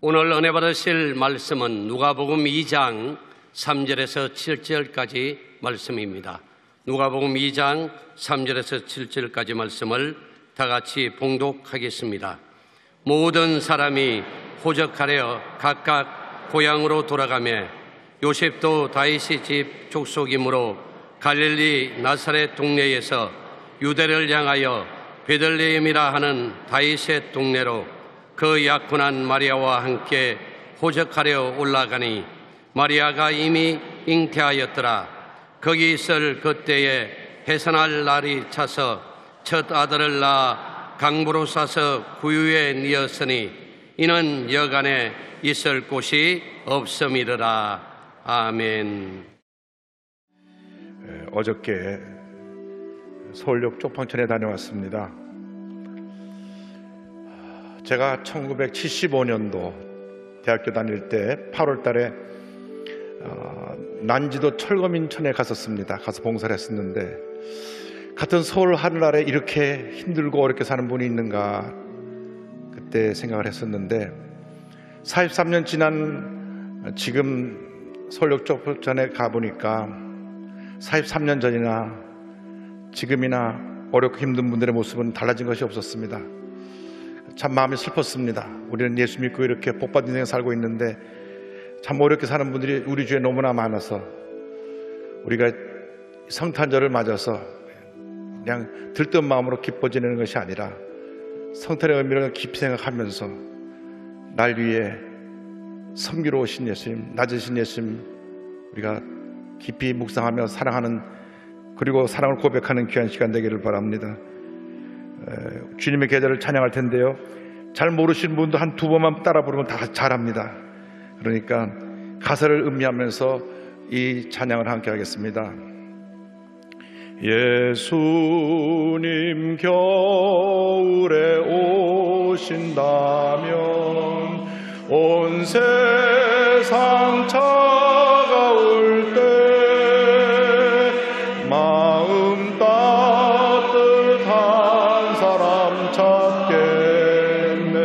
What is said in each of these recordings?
오늘 은혜 받으실 말씀은 누가복음 2장 3절에서 7절까지 말씀입니다. 누가복음 2장 3절에서 7절까지 말씀을 다 같이 봉독하겠습니다. 모든 사람이 호적하려 각각 고향으로 돌아가며 요셉도 다윗의 집 족속이므로 갈릴리 나사렛 동네에서 유대를 향하여 베들레헴이라 하는 다윗의 동네로 그 약혼한 마리아와 함께 호적하려 올라가니 마리아가 이미 잉태하였더라. 거기 있을 그때에 해산할 날이 차서 첫 아들을 낳아 강부로 싸서 구유에 뉘었으니 이는 여간에 있을 곳이 없음이더라. 아멘. 어저께 서울역 쪽방촌에 다녀왔습니다. 제가 1975년도 대학교 다닐 때 8월 달에 난지도 철거민촌에 갔었습니다. 가서 봉사를 했었는데 같은 서울 하늘 아래 이렇게 힘들고 어렵게 사는 분이 있는가 그때 생각을 했었는데 43년 지난 지금 서울역 쪽방촌에 가보니까 43년 전이나 지금이나 어렵고 힘든 분들의 모습은 달라진 것이 없었습니다. 참 마음이 슬펐습니다. 우리는 예수 믿고 이렇게 복받은 인생 살고 있는데 참 어렵게 사는 분들이 우리 주위에 너무나 많아서 우리가 성탄절을 맞아서 그냥 들뜬 마음으로 기뻐 지내는 것이 아니라 성탄의 의미를 깊이 생각하면서 날 위해 섬기러 오신 예수님, 낮으신 예수님 우리가 깊이 묵상하며 사랑하는 그리고 사랑을 고백하는 귀한 시간 되기를 바랍니다. 주님의 계절을 찬양할 텐데요, 잘 모르시는 분도 한 두 번만 따라 부르면 다 잘합니다. 그러니까 가사를 음미하면서 이 찬양을 함께 하겠습니다. 예수님 겨울에 오신다면 온 세상 차가울 때 마음 따뜻한 사람 찾겠네.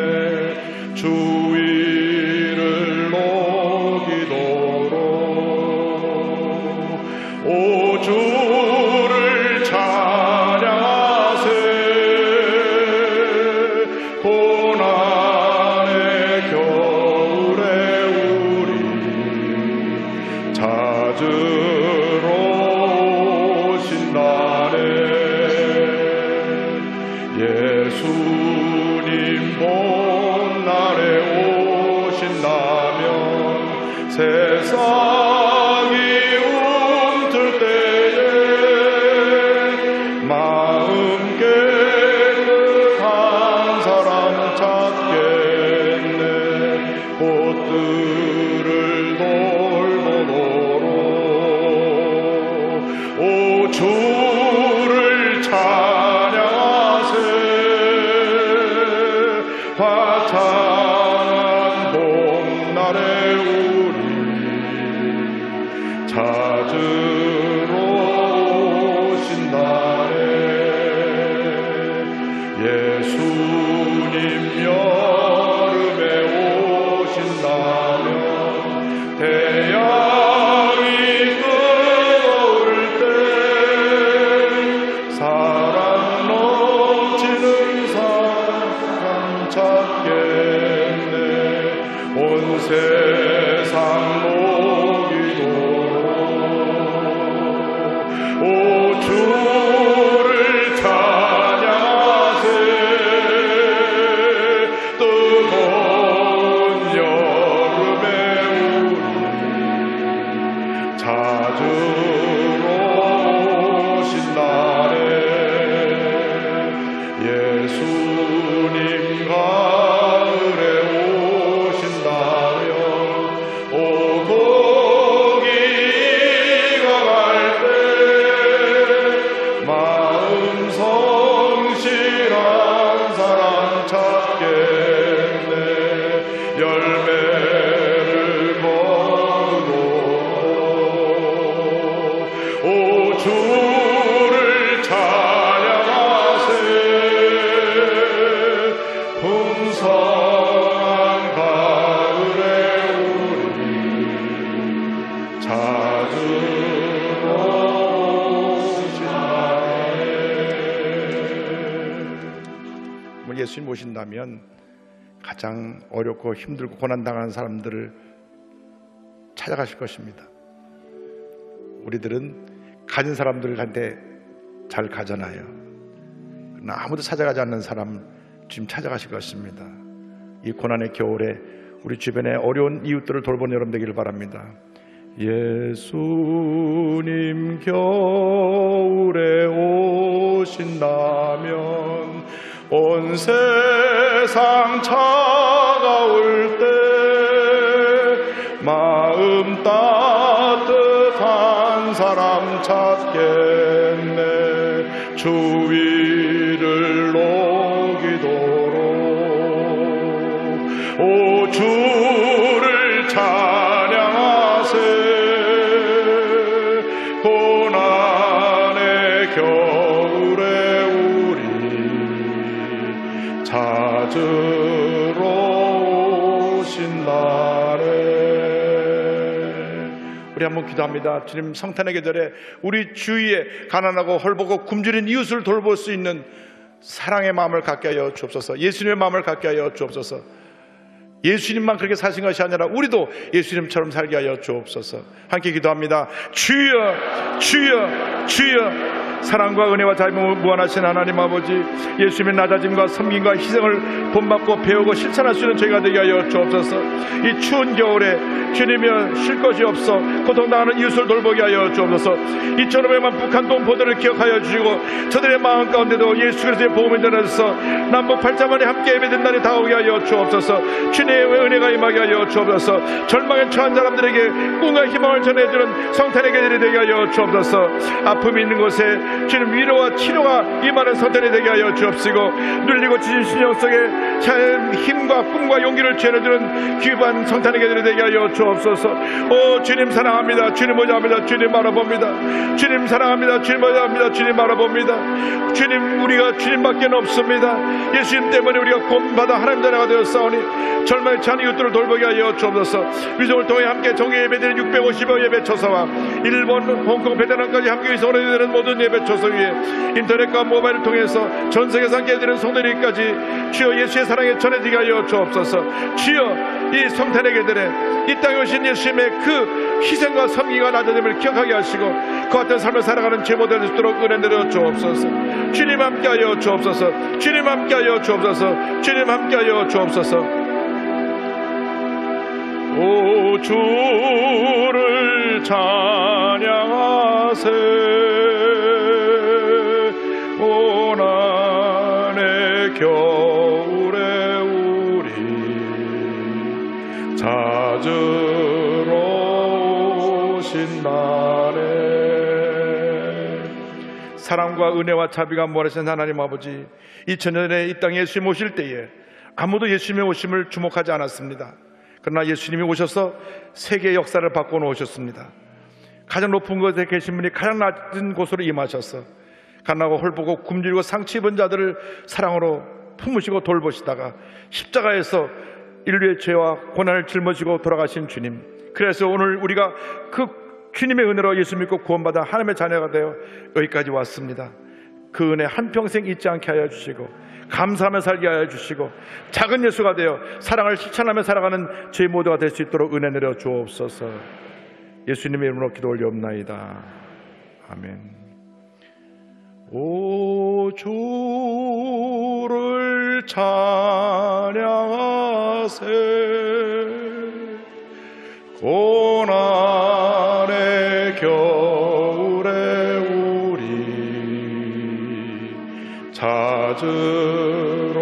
주위를 녹이도록 오 주를 찬양하세. 고난의 겨울에 우리 찾으러 오신다네. 예수님 봄날에 오신다면 세상이 움틀 때에 마음 깨끗한 사람 찾겠네. 꽃들을 돌보도록 오 주를 찬양하세. 화창한 봄날에 우리 찾으러 오신다네. 예수님 여름에 오신다면 태양이 뜨거울 때 사랑 오심을 예수님 오신다면 가장 어렵고 힘들고 고난당하는 사람들을 찾아가실 것입니다. 우리들은 가진 사람들한테 잘 가잖아요. 그러나 아무도 찾아가지 않는 사람 지금 찾아가실 것입니다. 이 고난의 겨울에 우리 주변에 어려운 이웃들을 돌보는 여러분 되기를 바랍니다. 예수님 겨울에 오신다면 온 세상 차가울 때 마음 따뜻한 사람 찾겠네. 주위를 녹이도록 오 주를 찬양하세. 고난의 겨울에 우리 찾으러 오신 날에 우리 한번 기도합니다. 주님, 성탄의 계절에 우리 주위에 가난하고 헐벗고 굶주린 이웃을 돌볼 수 있는 사랑의 마음을 갖게 하여 주옵소서. 예수님의 마음을 갖게 하여 주옵소서. 예수님만 그렇게 사신 것이 아니라 우리도 예수님처럼 살게 하여 주옵소서. 함께 기도합니다. 주여 주여 주여. 사랑과 은혜와 자비가 무한하신 하나님 아버지, 예수님의 낮아짐과 섬김과 희생을 본받고 배우고 실천할 수 있는 저희가 되게 하여 주옵소서. 이 추운 겨울에 주님이여 쉴 것이 없어 고통당하는 이웃을 돌보게 하여 주옵소서. 2,500만 북한 동포들을 기억하여 주시고 저들의 마음 가운데도 예수 그리스도의 복음이 전해져서 남북 팔자만에 함께 예배된 날이 다가오게 하여 주옵소서. 주님의 은혜가 임하게 하여 주옵소서. 절망에 처한 사람들에게 꿈과 희망을 전해주는 성탄의 계절이 되게 하여 주옵소서. 아픔이 있는 곳에 주님 위로와 치료가 임하는 성탄이 되게 하여 주옵시고, 눌리고 지친 심령 속에 힘과 꿈과 용기를 전해주는 귀한 성탄의 계절이 되게 하여 주옵소서. 오 주님 사랑합니다. 주님 모자합니다. 주님 바라봅니다. 주님 사랑합니다. 주님 모자합니다. 주님 바라봅니다. 주님, 우리가 주님밖에 없습니다. 예수님 때문에 우리가 구원받아 하나님 자녀가 되었사오니 절망에 처한 이웃들을 돌보게 하여 주옵소서. 위성을 통해 함께 정예 예배드리는 650여 예배 초서와 일본, 홍콩, 베트남까지 함께 위성으로 예배드리는 모든 예배 초서 위에 인터넷과 모바일을 통해서 전 세계에서 함께 예배드리는 성도들까지 주여 예수의 사랑에 전해지게 하여 주옵소서. 주여 이 성탄의 계절에 이 땅에 오신 예수님의 그 희생과 섬기가 낮아짐을 기억하게 하시고 그 같은 삶을 살아가는 제모될 수 있도록 은혜 내려 주옵소서. 주님 함께하여 주옵소서. 주님 함께하여 주옵소서. 주님 함께하여 주옵소서. 오 주를 찬양하세. 고난의 겨울에 우리 찾으러 오신 날에 사랑과 은혜와 자비가 무한하신 하나님 아버지, 2000년에 이 땅에 예수님 오실 때에 아무도 예수님의 오심을 주목하지 않았습니다. 그러나 예수님이 오셔서 세계의 역사를 바꿔놓으셨습니다. 가장 높은 곳에 계신 분이 가장 낮은 곳으로 임하셔서 가난하고 헐벗고 굶주리고 상처 입은 자들을 사랑으로 품으시고 돌보시다가 십자가에서 인류의 죄와 고난을 짊어지고 돌아가신 주님, 그래서 오늘 우리가 그 주님의 은혜로 예수 믿고 구원받아 하나님의 자녀가 되어 여기까지 왔습니다. 그 은혜 한평생 잊지 않게 하여 주시고 감사하며 살게 하여 주시고 작은 예수가 되어 사랑을 실천하며 살아가는 저희 모두가 될 수 있도록 은혜 내려 주옵소서. 예수님의 이름으로 기도 올려옵나이다. 아멘. 오 주를 찬양하세. 고난의 겨울에 우리 찾으러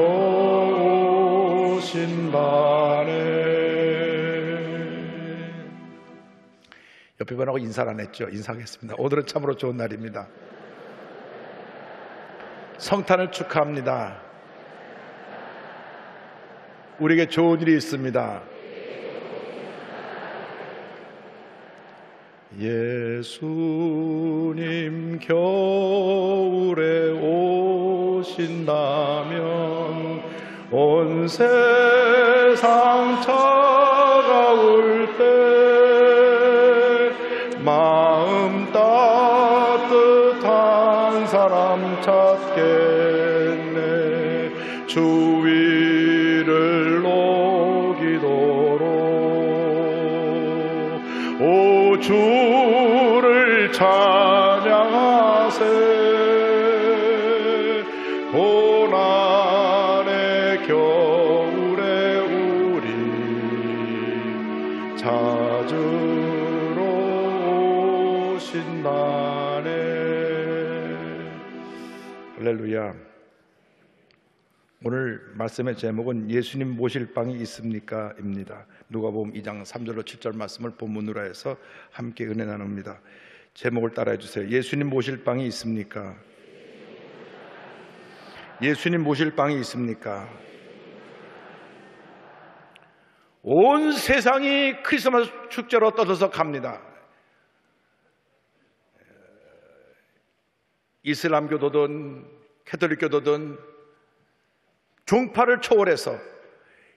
오신 날에. 옆에 분하고 인사를 안 했죠? 인사하겠습니다. 오늘은 참으로 좋은 날입니다. 성탄을 축하합니다. 우리에게 좋은 일이 있습니다. 예수님 겨울에 오신다면 온 세상 차가울 때 마음 따뜻한 사람 찾겠네. 주 위를 높이도록 오 주를 찬양하세 고난의 겨울에 우리 찾으러 오신다네. 할렐루야. 오늘 말씀의 제목은 예수님 모실 방이 있습니까? 입니다. 누가복음 2장 3절로 7절 말씀을 본문으로 해서 함께 은혜 나눕니다. 제목을 따라해 주세요. 예수님 모실 방이 있습니까? 예수님 모실 방이 있습니까? 온 세상이 크리스마스 축제로 떠들어서 갑니다. 이슬람교도든 캐톨릭교도든 종파를 초월해서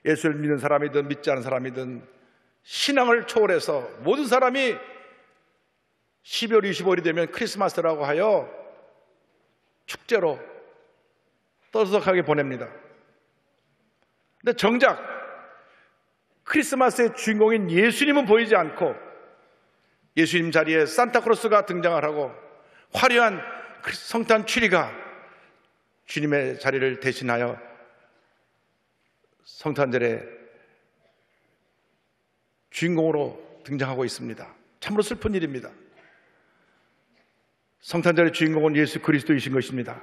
예수를 믿는 사람이든 믿지 않은 사람이든 신앙을 초월해서 모든 사람이 12월 25일이 되면 크리스마스라고 하여 축제로 떠들썩하게 보냅니다. 근데 정작 크리스마스의 주인공인 예수님은 보이지 않고 예수님 자리에 산타크로스가 등장을 하고 화려한 성탄 추리가 주님의 자리를 대신하여 성탄절의 주인공으로 등장하고 있습니다. 참으로 슬픈 일입니다. 성탄절의 주인공은 예수 그리스도이신 것입니다.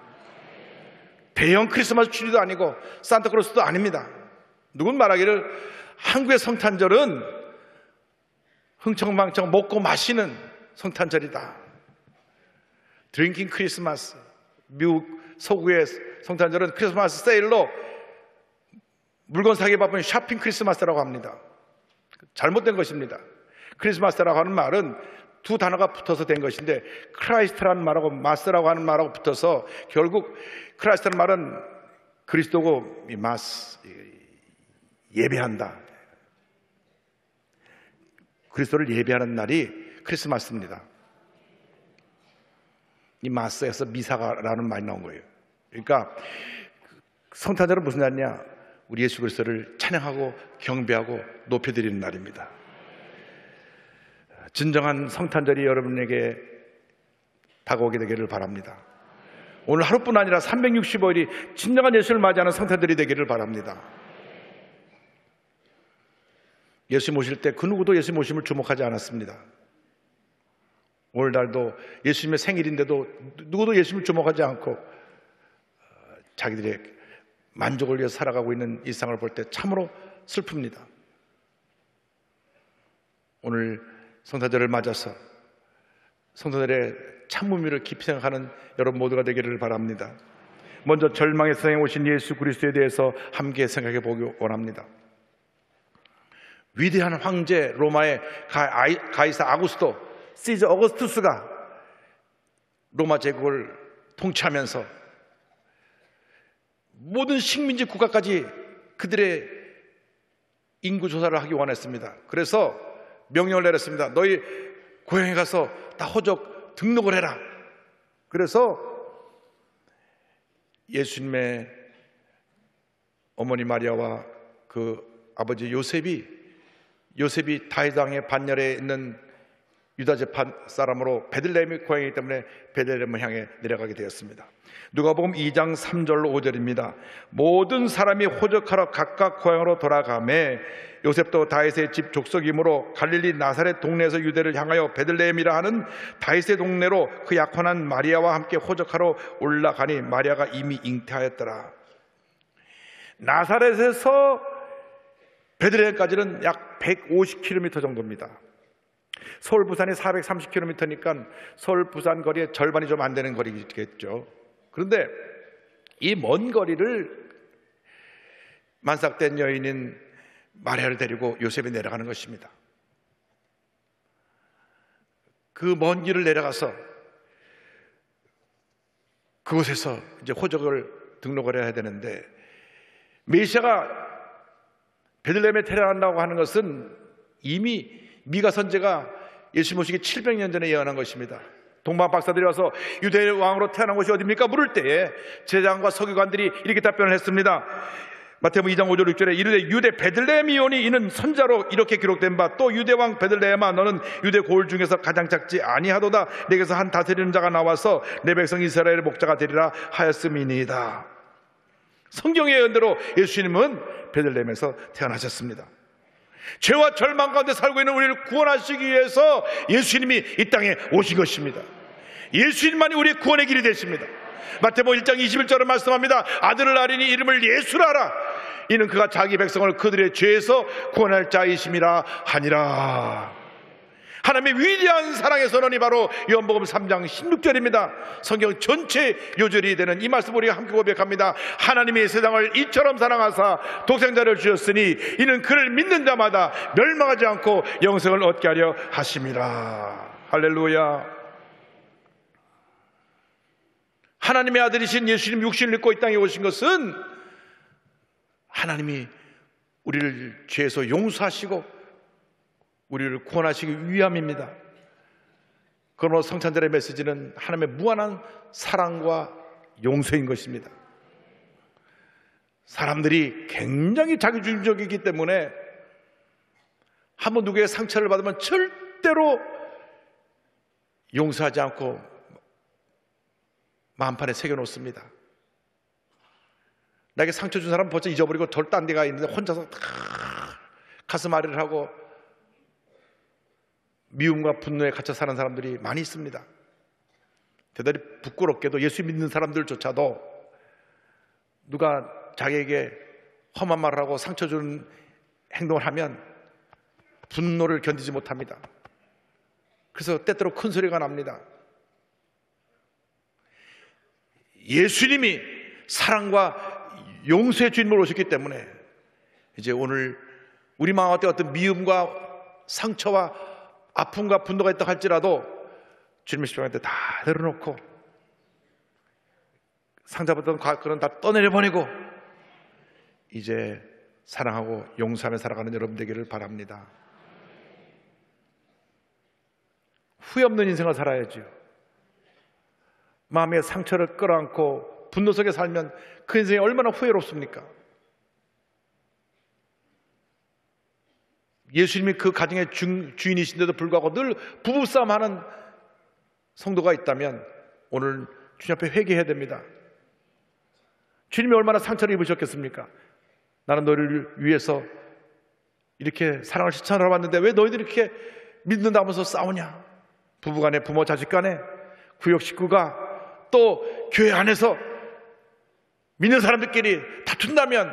대형 크리스마스 추리도 아니고 산타크로스도 아닙니다. 누군 말하기를 한국의 성탄절은 흥청망청 먹고 마시는 성탄절이다. 드링킹 크리스마스. 미국 서구의 성탄절은 크리스마스 세일로 물건 사기 바쁜 쇼핑 크리스마스라고 합니다. 잘못된 것입니다. 크리스마스라고 하는 말은 두 단어가 붙어서 된 것인데 크라이스트라는 말하고 마스라고 하는 말하고 붙어서 결국 크라이스트라는 말은 그리스도고 마스 예배한다. 그리스도를 예배하는 날이 크리스마스입니다. 이 마스에서 미사가라는 말이 나온 거예요. 그러니까 성탄절은 무슨 날이냐? 우리 예수 그리스도를 찬양하고 경배하고 높여드리는 날입니다. 진정한 성탄절이 여러분에게 다가오게 되기를 바랍니다. 오늘 하루뿐 아니라 365일이 진정한 예수를 맞이하는 성탄절이 되기를 바랍니다. 예수 모실 때 그 누구도 예수 모심을 주목하지 않았습니다. 오늘날도 예수님의 생일인데도 누구도 예수님을 주목하지 않고 자기들의 만족을 위해서 살아가고 있는 일상을 볼 때 참으로 슬픕니다. 오늘 성탄절을 맞아서 성탄절의 참 의미를 깊이 생각하는 여러분 모두가 되기를 바랍니다. 먼저 절망의 세상에 오신 예수 그리스도에 대해서 함께 생각해 보기 원합니다. 위대한 황제 로마의 가이사 아구스토 시저 어거스투스가 로마 제국을 통치하면서 모든 식민지 국가까지 그들의 인구 조사를 하기 원했습니다. 그래서 명령을 내렸습니다. 너희 고향에 가서 다 호적 등록을 해라. 그래서 예수님의 어머니 마리아와 그 아버지 요셉이 다윗 왕의 반열에 있는 유다 지파 사람으로 베들레헴의 고향이기 때문에 베들레헴을 향해 내려가게 되었습니다. 누가복음 2장 3절로 5절입니다. 모든 사람이 호적하러 각각 고향으로 돌아가매 요셉도 다윗의 집 족속이므로 갈릴리 나사렛 동네에서 유대를 향하여 베들레헴이라 하는 다윗의 동네로 그 약혼한 마리아와 함께 호적하러 올라가니 마리아가 이미 잉태하였더라. 나사렛에서 베들레헴까지는 약 150km 정도입니다. 서울 부산이 430km니까 서울 부산 거리의 절반이 좀 안 되는 거리겠죠. 그런데 이 먼 거리를 만삭된 여인인 마리아를 데리고 요셉이 내려가는 것입니다. 그 먼 길을 내려가서 그곳에서 이제 호적을 등록을 해야 되는데 메시아가 베들레헴에 태어난다고 하는 것은 이미 미가 선지가 예수 모시기 700년 전에 예언한 것입니다. 동방 박사들이 와서 유대 왕으로 태어난 곳이 어디입니까? 물을 때에 제장과 서기관들이 이렇게 답변을 했습니다. 마태복음 2장 5절 6절에 이르되 유대 베들레헴이오니 이는 선자로 이렇게 기록된 바 또 유대 왕 베들레헴아 너는 유대 고을 중에서 가장 작지 아니하도다 내게서 한 다스리는 자가 나와서 내 백성 이스라엘의 목자가 되리라 하였음이니이다. 성경의 예언대로 예수님은 베들레헴에서 태어나셨습니다. 죄와 절망 가운데 살고 있는 우리를 구원하시기 위해서 예수님이 이 땅에 오신 것입니다. 예수님만이 우리의 구원의 길이 되십니다. 마태복음 1장 21절을 말씀합니다. 아들을 낳으리니 이름을 예수라 하라. 이는 그가 자기 백성을 그들의 죄에서 구원할 자이심이라 하니라. 하나님의 위대한 사랑의 선언이 바로 요한복음 3장 16절입니다. 성경 전체 요절이 되는 이 말씀 우리가 함께 고백합니다. 하나님이 세상을 이처럼 사랑하사 독생자를 주셨으니 이는 그를 믿는 자마다 멸망하지 않고 영생을 얻게 하려 하심이라. 할렐루야. 하나님의 아들이신 예수님 육신을 입고 이 땅에 오신 것은 하나님이 우리를 죄에서 용서하시고 우리를 구원하시기 위함입니다. 그러므로 성찬절의 메시지는 하나님의 무한한 사랑과 용서인 것입니다. 사람들이 굉장히 자기중심적이기 때문에 한번 누구의 상처를 받으면 절대로 용서하지 않고 마음판에 새겨놓습니다. 나에게 상처 준 사람은 벌써 잊어버리고 덜 딴 데가 있는데 혼자서 가슴 아래를 하고 미움과 분노에 갇혀 사는 사람들이 많이 있습니다. 대단히 부끄럽게도 예수 믿는 사람들조차도 누가 자기에게 험한 말을 하고 상처 주는 행동을 하면 분노를 견디지 못합니다. 그래서 때때로 큰 소리가 납니다. 예수님이 사랑과 용서의 주인으로 오셨기 때문에 이제 오늘 우리 마음 가운데 어떤 미움과 상처와 아픔과 분노가 있다 할지라도 주님의 십자가한테 다 내려놓고 상자받던 그런 다 떠내려보내고 이제 사랑하고 용서하며 살아가는 여러분 되기를 바랍니다. 후회 없는 인생을 살아야죠. 마음의 상처를 끌어안고 분노 속에 살면 그 인생이 얼마나 후회롭습니까? 예수님이 그 가정의 주인이신데도 불구하고 늘 부부싸움하는 성도가 있다면 오늘 주님 앞에 회개해야 됩니다. 주님이 얼마나 상처를 입으셨겠습니까? 나는 너를 위해서 이렇게 사랑을 실천하러 왔는데 왜 너희들이 이렇게 믿는다면서 싸우냐? 부부간에, 부모 자식간에, 구역 식구가 또 교회 안에서 믿는 사람들끼리 다툰다면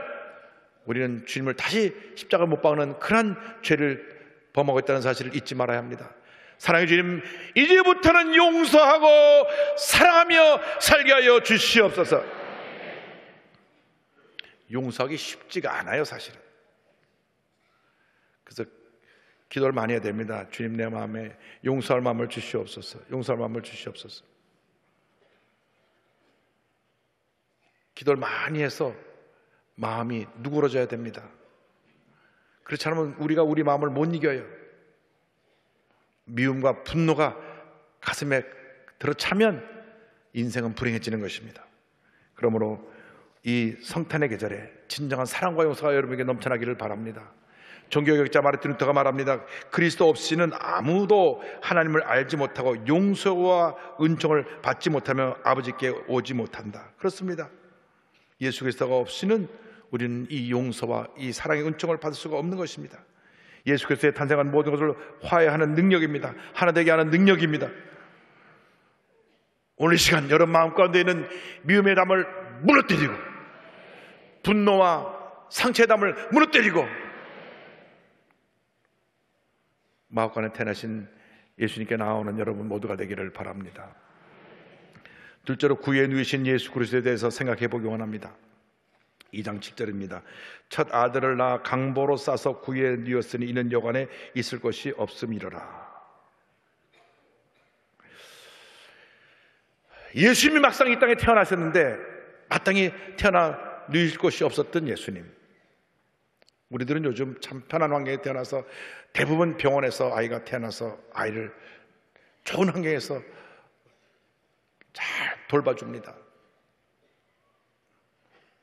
우리는 주님을 다시 십자가에 못 박는 그런 죄를 범하고 있다는 사실을 잊지 말아야 합니다. 사랑의 주님, 이제부터는 용서하고 사랑하며 살게 하여 주시옵소서. 용서하기 쉽지가 않아요, 사실은. 그래서 기도를 많이 해야 됩니다. 주님, 내 마음에 용서할 마음을 주시옵소서. 용서할 마음을 주시옵소서. 기도를 많이 해서 마음이 누그러져야 됩니다. 그렇지 않으면 우리가 우리 마음을 못 이겨요. 미움과 분노가 가슴에 들어차면 인생은 불행해지는 것입니다. 그러므로 이 성탄의 계절에 진정한 사랑과 용서가 여러분에게 넘쳐나기를 바랍니다. 종교개혁자 마르틴 루터가 말합니다. 그리스도 없이는 아무도 하나님을 알지 못하고 용서와 은총을 받지 못하며 아버지께 오지 못한다. 그렇습니다. 예수 그리스도가 없이는 우리는 이 용서와 이 사랑의 은총을 받을 수가 없는 것입니다. 예수 그리스도의 탄생한 모든 것을 화해하는 능력입니다. 하나 되게 하는 능력입니다. 오늘 이 시간 여러분 마음 가운데 있는 미움의 담을 무너뜨리고 분노와 상처의 담을 무너뜨리고 마음간에 태어나신 예수님께 나오는 여러분 모두가 되기를 바랍니다. 둘째로 구유에 누이신 예수 그리스도에 대해서 생각해 보기 원합니다. 2장 7절입니다. 첫 아들을 낳아 강보로 싸서 구유에 누였으니 이는 여관에 있을 것이 없음이로라. 예수님이 막상 이 땅에 태어나셨는데 마땅히 태어나 누일 곳이 없었던 예수님. 우리들은 요즘 참 편한 환경에 태어나서 대부분 병원에서 아이가 태어나서 아이를 좋은 환경에서 잘 돌봐줍니다.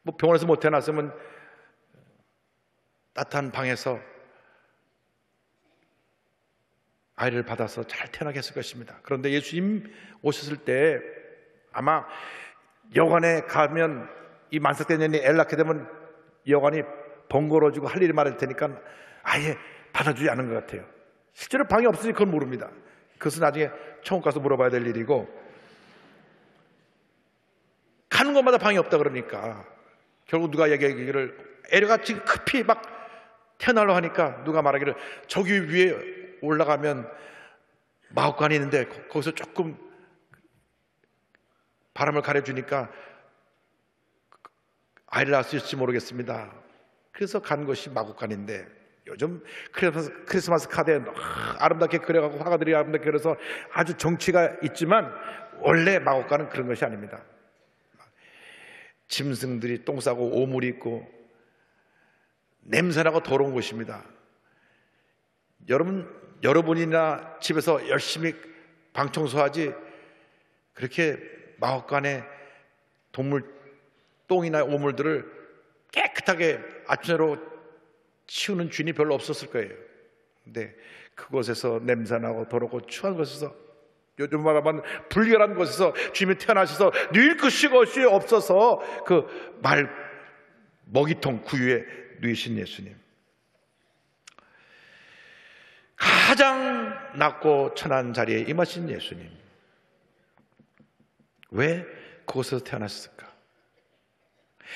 뭐 병원에서 못 태어났으면 따뜻한 방에서 아이를 받아서 잘 태어나게 했을 것입니다. 그런데 예수님 오셨을 때 아마 여관에 가면 이 만삭대년이 애 낳게 되면 여관이 번거로워지고 할 일이 많을 테니까 아예 받아주지 않은 것 같아요. 실제로 방이 없으니 그건 모릅니다. 그것은 나중에 천국 가서 물어봐야 될 일이고, 가는 곳마다 방이 없다 그러니까 결국 누가 얘기하기를, 애가 지금 급히 막 태어나려고 하니까 누가 말하기를 저기 위에 올라가면 마구간이 있는데 거기서 조금 바람을 가려주니까 아이를 낳을 수 있을지 모르겠습니다. 그래서 간 것이 마구간인데, 요즘 크리스마스 카드에 아름답게 그려가고 화가들이 아름답게 그려서 아주 정치가 있지만 원래 마구간은 그런 것이 아닙니다. 짐승들이 똥 싸고 오물이 있고 냄새나고 더러운 곳입니다. 여러분이나 집에서 열심히 방 청소하지 그렇게 마구간에 동물 똥이나 오물들을 깨끗하게 아침으로 치우는 주인이 별로 없었을 거예요. 근데 그곳에서 냄새나고 더럽고 추한 곳에서, 요즘 말하면 불결한 곳에서 주님이 태어나셔서 누일 것이 없어서 그 말 먹이통 구유에 누이신 예수님, 가장 낮고 천한 자리에 임하신 예수님, 왜 그곳에서 태어나셨을까?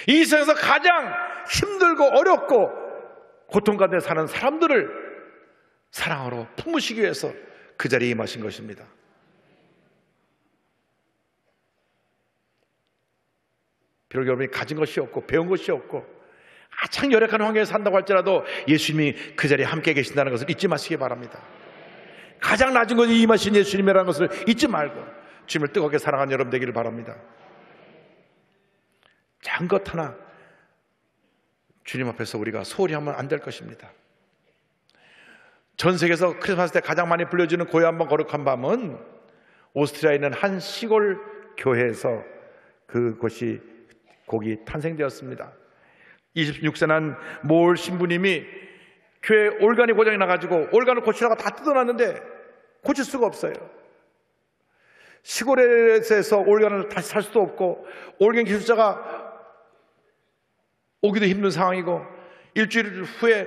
이 세상에서 가장 힘들고 어렵고 고통 가운데 사는 사람들을 사랑으로 품으시기 위해서 그 자리에 임하신 것입니다. 비록 여러분이 가진 것이 없고 배운 것이 없고 가장 열악한 환경에 산다고 할지라도 예수님이 그 자리에 함께 계신다는 것을 잊지 마시기 바랍니다. 가장 낮은 곳에 임하신 예수님이라는 것을 잊지 말고 주님을 뜨겁게 사랑하는 여러분 되기를 바랍니다. 작은 것 하나 주님 앞에서 우리가 소홀히 하면 안 될 것입니다. 전 세계에서 크리스마스 때 가장 많이 불려지는 고요 한번 거룩한 밤은 오스트리아에 있는 한 시골 교회에서 그곳이 곡이 탄생되었습니다. 26세 난 몰 신부님이 교회 올간이 고장이 나가지고 올간을 고치려고 다 뜯어놨는데 고칠 수가 없어요. 시골에서 올간을 다시 살 수도 없고 올간 기술자가 오기도 힘든 상황이고, 일주일 후에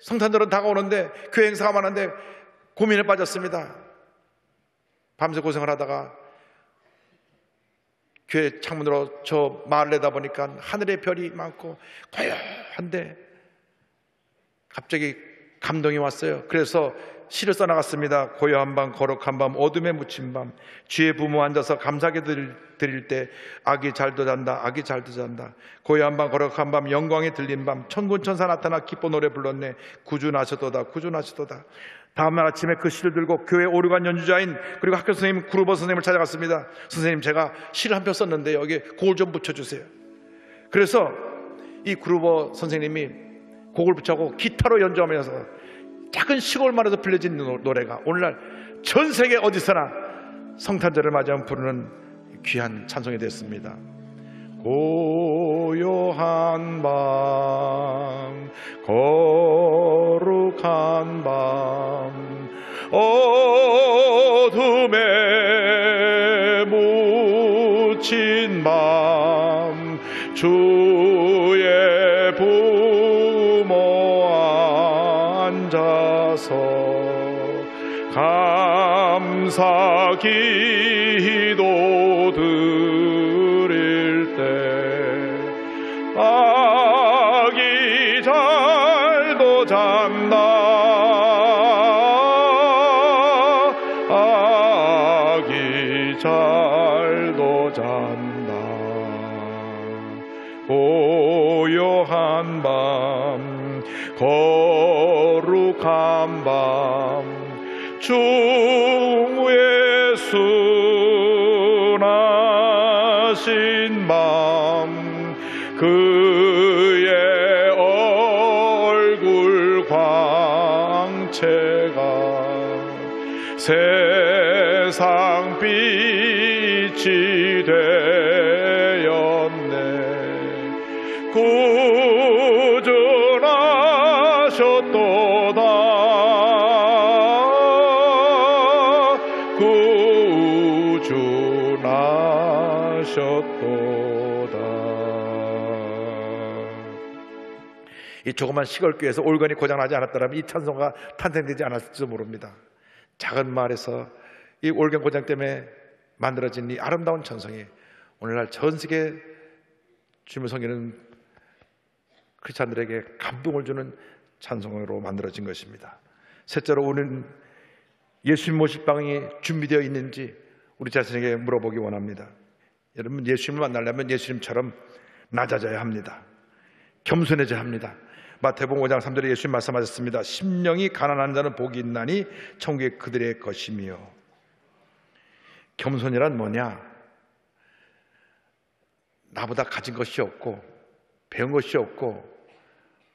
성탄절은 다가오는데 교회 행사가 많은데 고민에 빠졌습니다. 밤새 고생을 하다가 교회 창문으로 저 마을을 내다보니까 하늘에 별이 많고 고요한데 갑자기 감동이 왔어요. 그래서 시를 써나갔습니다. 고요한 밤, 거룩한 밤, 어둠에 묻힌 밤, 주의 부모 앉아서 감사하게 드릴 때 아기 잘도 잔다, 아기 잘도 잔다. 고요한 밤, 거룩한 밤, 영광이 들린 밤, 천군 천사 나타나 기뻐 노래 불렀네. 구주 나셨도다, 구주 나셨도다. 다음날 아침에 그 시를 들고 교회 오르간 연주자인 그리고 학교 선생님 구루버 선생님을 찾아갔습니다. 선생님, 제가 시를 한 편 썼는데 여기에 곡을 좀 붙여주세요. 그래서 이 구루버 선생님이 곡을 붙여고 기타로 연주하면서 작은 시골 마을에서 불려진 노래가 오늘날 전 세계 어디서나 성탄절을 맞이하면 부르는 귀한 찬송이 됐습니다. 고요한 밤, 거룩한 밤, 어둠에 묻힌 밤, 주의 부모 앉아서 감사 기도 드릴 때 아기 잘도 잔다, 아기 잘도 잔다. 고요한 밤, 거룩한 밤, 주 예수 나신 밤, 그의 얼굴 광채가 세상 빛이 죄였네. 구준하셨도다. 구준하셨도다. 이 조그만 시골교회에서 올건이 고장나지 않았더라면 이 찬송가 탄생되지 않았을지도 모릅니다. 작은 마을에서 이 올건 고장 때문에 만들어진 이 아름다운 찬송이 오늘날 전 세계 주님을 섬기는 크리스찬들에게 감동을 주는 찬송으로 만들어진 것입니다. 셋째로, 오늘 예수님 모실 방이 준비되어 있는지 우리 자신에게 물어보기 원합니다. 여러분, 예수님을 만나려면 예수님처럼 낮아져야 합니다. 겸손해져야 합니다. 마태복음 5장 3절에 예수님 말씀하셨습니다. 심령이 가난한 자는 복이 있나니 천국이 그들의 것이며. 겸손이란 뭐냐? 나보다 가진 것이 없고 배운 것이 없고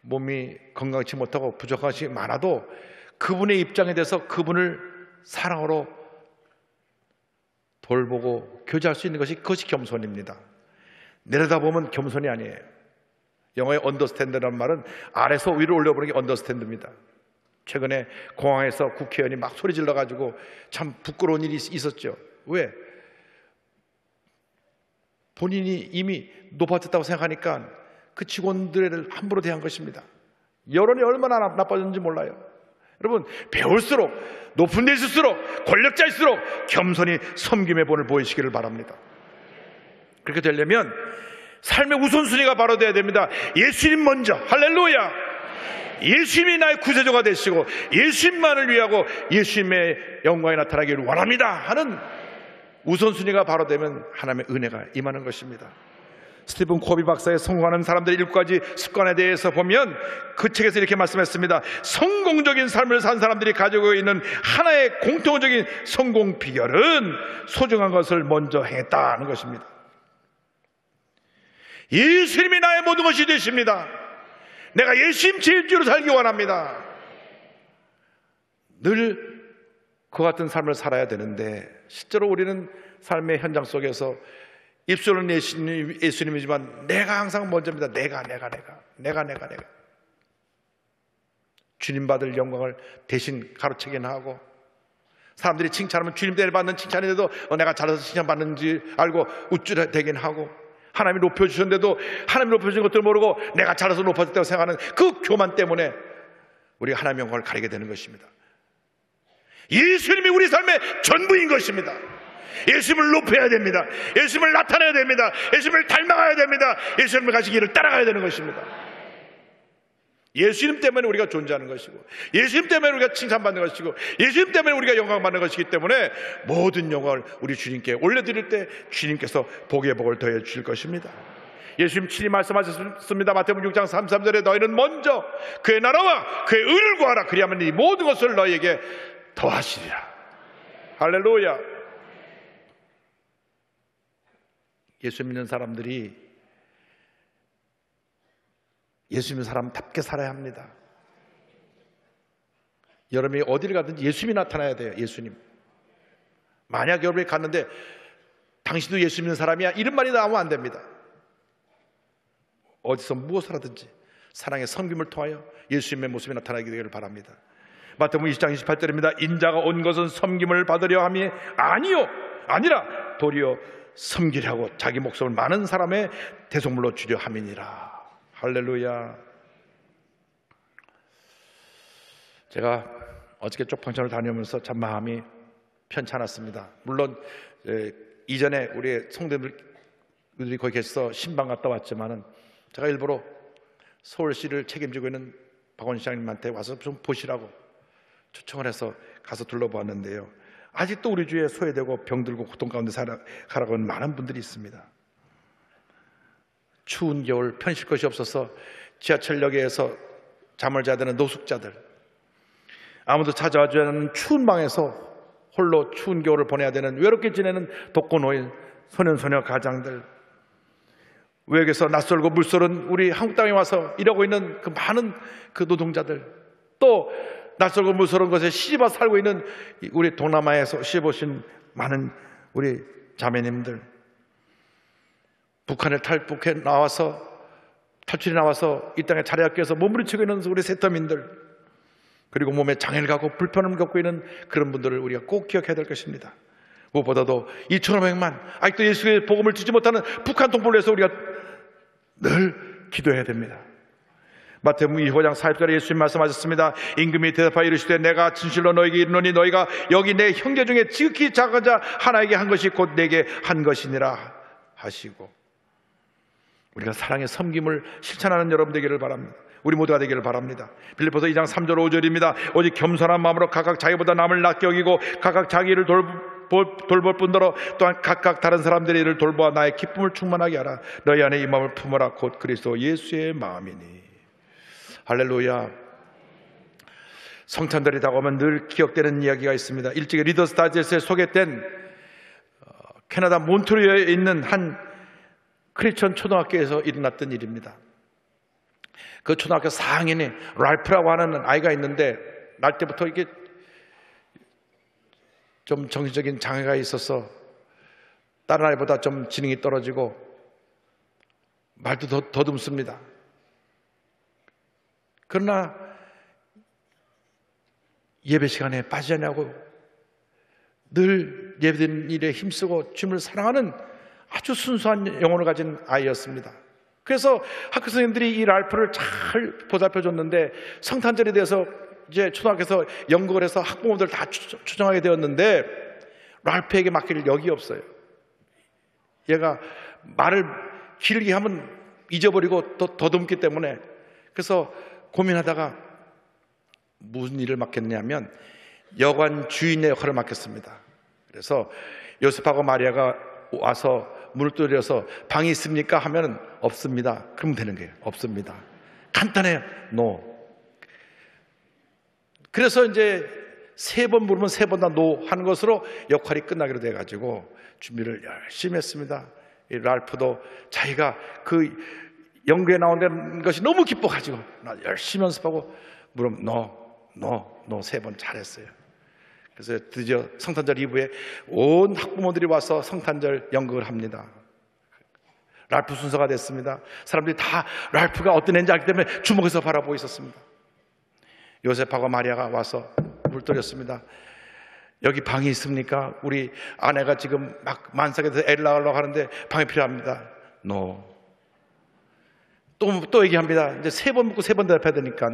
몸이 건강치 못하고 부족한 것이 많아도 그분의 입장에 대해서 그분을 사랑으로 돌보고 교제할 수 있는 것이, 그것이 겸손입니다. 내려다보면 겸손이 아니에요. 영어의 언더스탠드라는 말은 아래서 위로 올려보는 게 언더스탠드입니다. 최근에 공항에서 국회의원이 막 소리 질러가지고 참 부끄러운 일이 있었죠. 왜? 본인이 이미 높아졌다고 생각하니까 그 직원들을 함부로 대한 것입니다. 여론이 얼마나 나빠졌는지 몰라요. 여러분, 배울수록, 높은 데 있을수록, 권력자일수록 겸손히 섬김의 본을 보이시기를 바랍니다. 그렇게 되려면 삶의 우선순위가 바로 돼야 됩니다. 예수님 먼저, 할렐루야! 예수님이 나의 구세주가 되시고 예수님만을 위하고 예수님의 영광이 나타나기를 원합니다 하는 우선순위가 바로 되면 하나님의 은혜가 임하는 것입니다. 스티븐 코비 박사의 성공하는 사람들의 7가지 습관에 대해서 보면 그 책에서 이렇게 말씀했습니다. 성공적인 삶을 산 사람들이 가지고 있는 하나의 공통적인 성공 비결은 소중한 것을 먼저 행했다는 것입니다. 예수님이 나의 모든 것이 되십니다. 내가 예수님 제일주로 살기 원합니다. 늘 그와 같은 삶을 살아야 되는데 실제로 우리는 삶의 현장 속에서 입술은 예수님이지만 내가 항상 먼저입니다. 내가 주님 받을 영광을 대신 가로채기는 하고, 사람들이 칭찬하면 주님 때문에 받는 칭찬인데도 내가 잘해서 칭찬받는지 알고 우쭐대긴 하고, 하나님이 높여주셨는데도 하나님이 높여주신 것들 모르고 내가 잘해서 높아졌다고 생각하는 그 교만 때문에 우리가 하나님의 영광을 가리게 되는 것입니다. 예수님이 우리 삶의 전부인 것입니다. 예수님을 높여야 됩니다. 예수님을 나타내야 됩니다. 예수님을 닮아가야 됩니다. 예수님을 가신 길을 따라가야 되는 것입니다. 예수님 때문에 우리가 존재하는 것이고, 예수님 때문에 우리가 칭찬받는 것이고, 예수님 때문에 우리가 영광받는 것이기 때문에 모든 영광을 우리 주님께 올려드릴 때 주님께서 복의 복을 더해 주실 것입니다. 예수님 친히 말씀하셨습니다. 마태복음 6장 33절에 너희는 먼저 그의 나라와 그의 의를 구하라. 그리하면 이 모든 것을 너희에게 더하시리라. 할렐루야. 예수 믿는 사람들이 예수 믿는 사람답게 살아야 합니다. 여러분이 어디를 가든지 예수님이 나타나야 돼요. 예수님. 만약 여러분이 갔는데 당신도 예수 믿는 사람이야, 이런 말이 나오면 안 됩니다. 어디서 무엇을 하든지 사랑의 섬김을 통하여 예수님의 모습이 나타나게 되기를 바랍니다. 마태복음 20장 28절입니다. 인자가 온 것은 섬김을 받으려 함이 아니라 도리어 섬기려 하고 자기 목숨을 많은 사람의 대속물로 주려 함이니라. 할렐루야. 제가 어저께 쪽방촌을 다녀오면서 마음이 편찮았습니다. 물론 이전에 우리 성도들이 거기 계셔서 신방 갔다 왔지만은 제가 일부러 서울시를 책임지고 있는 박원 시장님한테 와서 좀 보시라고 초청을 해서 가서 둘러보았는데요. 아직도 우리 주위에 소외되고 병들고 고통 가운데 살아가고 있는 많은 분들이 있습니다. 추운 겨울 편히 것이 없어서 지하철역에서 잠을 자야 되는 노숙자들, 아무도 찾아와주지 않는 추운 방에서 홀로 추운 겨울을 보내야 되는 외롭게 지내는 독거노인 소년소녀 가장들, 외국에서 낯설고 물설은 우리 한국 땅에 와서 일하고 있는 그 많은 그 노동자들, 또 낯설고 물설은 것에 시집와 살고 있는 우리 동남아에서 시집 오신 많은 우리 자매님들, 북한을 탈출해 나와서 이 땅에 자리학교에서 몸부림치고 있는 우리 세터민들, 그리고 몸에 장애를 갖고 불편함을 겪고 있는 그런 분들을 우리가 꼭 기억해야 될 것입니다. 무엇보다도 2,500만 아직도 예수의 복음을 주지 못하는 북한 동포를 위해서 우리가 늘 기도해야 됩니다. 마태복음 25장 40절에 예수님 말씀하셨습니다. 임금이 대답하여 이르시되 내가 진실로 너에게 이르노니 너희가 여기 내 형제 중에 지극히 작은 자 하나에게 한 것이 곧 내게 한 것이니라 하시고, 우리가 사랑의 섬김을 실천하는 여러분 되기를 바랍니다. 우리 모두가 되기를 바랍니다. 빌립보서 2장 3절 5절입니다. 오직 겸손한 마음으로 각각 자기보다 남을 낮게 여기고 각각 자기를 돌볼 뿐더러 또한 각각 다른 사람들의 일을 돌보아 나의 기쁨을 충만하게 하라. 너희 안에 이 마음을 품어라. 곧 그리스도 예수의 마음이니. 할렐루야. 성탄절이 다가오면 늘 기억되는 이야기가 있습니다. 일찍이 리더스 다이제스트에 소개된 캐나다 몬트리올에 있는 한 크리스천 초등학교에서 일어났던 일입니다. 그 초등학교 4학년에 랄프라고 하는 아이가 있는데, 날 때부터 이게 좀 정신적인 장애가 있어서 다른 아이보다 좀 지능이 떨어지고 말도 더듬습니다. 그러나 예배 시간에 빠지지 않냐고 늘 예배드리는 일에 힘쓰고 주님을 사랑하는 아주 순수한 영혼을 가진 아이였습니다. 그래서 학교 선생님들이 이 랄프를 잘 보살펴 줬는데, 성탄절에 대해서 이제 초등학교에서 연극을 해서 학부모들 다 추정하게 되었는데 랄프에게 맡길 역이 없어요. 얘가 말을 길게 하면 잊어버리고 또 더듬기 때문에. 그래서 고민하다가 무슨 일을 맡겼냐면 여관 주인의 역할을 맡겼습니다. 그래서 요셉하고 마리아가 와서 문을 두드려서 방이 있습니까? 하면 없습니다. 그러면 되는 거예요. 없습니다. 간단해요. No. 그래서 이제 3번 물으면 3번 다 no 하는 것으로 역할이 끝나기로 돼가지고 준비를 열심히 했습니다. 이 랄프도 자기가 그 연구에 나온다는 것이 너무 기뻐가지고 열심히 연습하고 물으면 no 3번 잘했어요. 그래서 드디어 성탄절 이브에 온 학부모들이 와서 성탄절 연극을 합니다. 랄프 순서가 됐습니다. 사람들이 다 랄프가 어떤 애인지 알기 때문에 주목해서 바라보고 있었습니다. 요셉하고 마리아가 와서 물들였습니다. 여기 방이 있습니까? 우리 아내가 지금 막 만삭에 대해서 애를 낳으려고 하는데 방이 필요합니다. No. 또 얘기합니다. 이제 3번 묻고 3번 대답해야 되니까,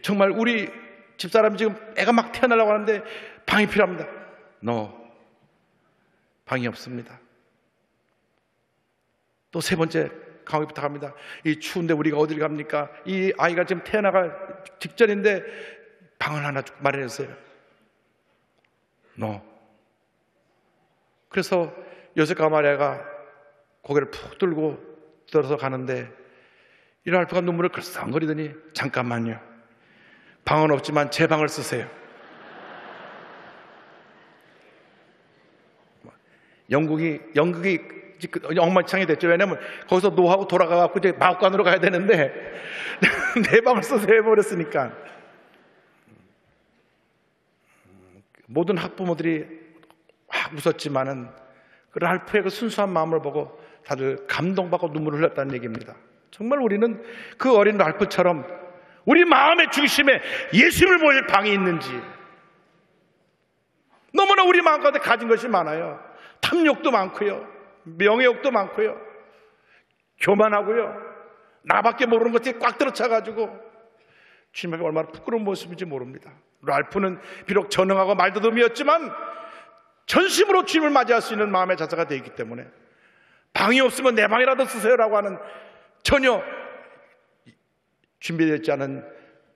정말 우리 집사람이 지금 애가 막 태어나려고 하는데 방이 필요합니다. No. 방이 없습니다. 또 3번째 강하게 부탁합니다. 이 추운데 우리가 어딜 갑니까? 이 아이가 지금 태어나갈 직전인데 방을 하나 마련해주세요. No. 그래서 요셉과 마리아가 고개를 푹 들고 들어서 가는데 이 랄프가 눈물을 글썽거리더니 잠깐만요. 방은 없지만 제 방을 쓰세요. 연극이 엉망진창이 됐죠. 왜냐면 거기서 노하고 돌아가갖고 이제 마법관으로 가야 되는데 내 방을 쓰세요 해버렸으니까. 모든 학부모들이 확 웃었지만은 그 랄프의 그 순수한 마음을 보고 다들 감동받고 눈물을 흘렸다는 얘기입니다. 정말 우리는 그 어린 랄프처럼 우리 마음의 중심에 예수님을 모일 방이 있는지. 너무나 우리 마음 가운데 가진 것이 많아요. 탐욕도 많고요, 명예욕도 많고요, 교만하고요, 나밖에 모르는 것들이 꽉 들어차가지고 주님 앞에 얼마나 부끄러운 모습인지 모릅니다. 랄프는 비록 전능하고 말더듬이었지만 전심으로 주님을 맞이할 수 있는 마음의 자세가 되어 있기 때문에 방이 없으면 내 방이라도 쓰세요라고 하는 전혀 준비되어 있지 않은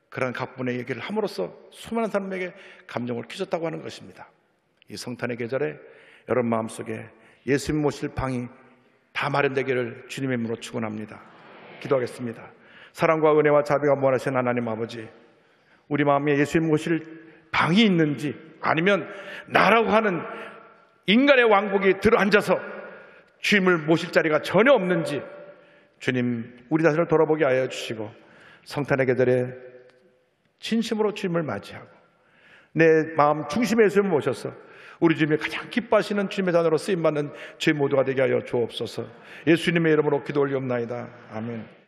그런 각본의 얘기를 함으로써 수많은 사람에게 감정을 끼쳤다고 하는 것입니다. 이 성탄의 계절에 여러분 마음속에 예수님 모실 방이 다 마련되기를 주님의 이름으로 축원합니다. 기도하겠습니다. 사랑과 은혜와 자비가 무한하신 하나님 아버지, 우리 마음에 예수님 모실 방이 있는지, 아니면 나라고 하는 인간의 왕국이 들어앉아서 주님을 모실 자리가 전혀 없는지 주님 우리 자신을 돌아보게 하여 주시고 성탄의 계절에 진심으로 주님을 맞이하고 내 마음 중심에 예수님을 모셔서 우리 주님이 가장 기뻐하시는 주님의 자녀로 쓰임받는 저희 모두가 되게 하여 주옵소서. 예수님의 이름으로 기도 올리옵나이다. 아멘.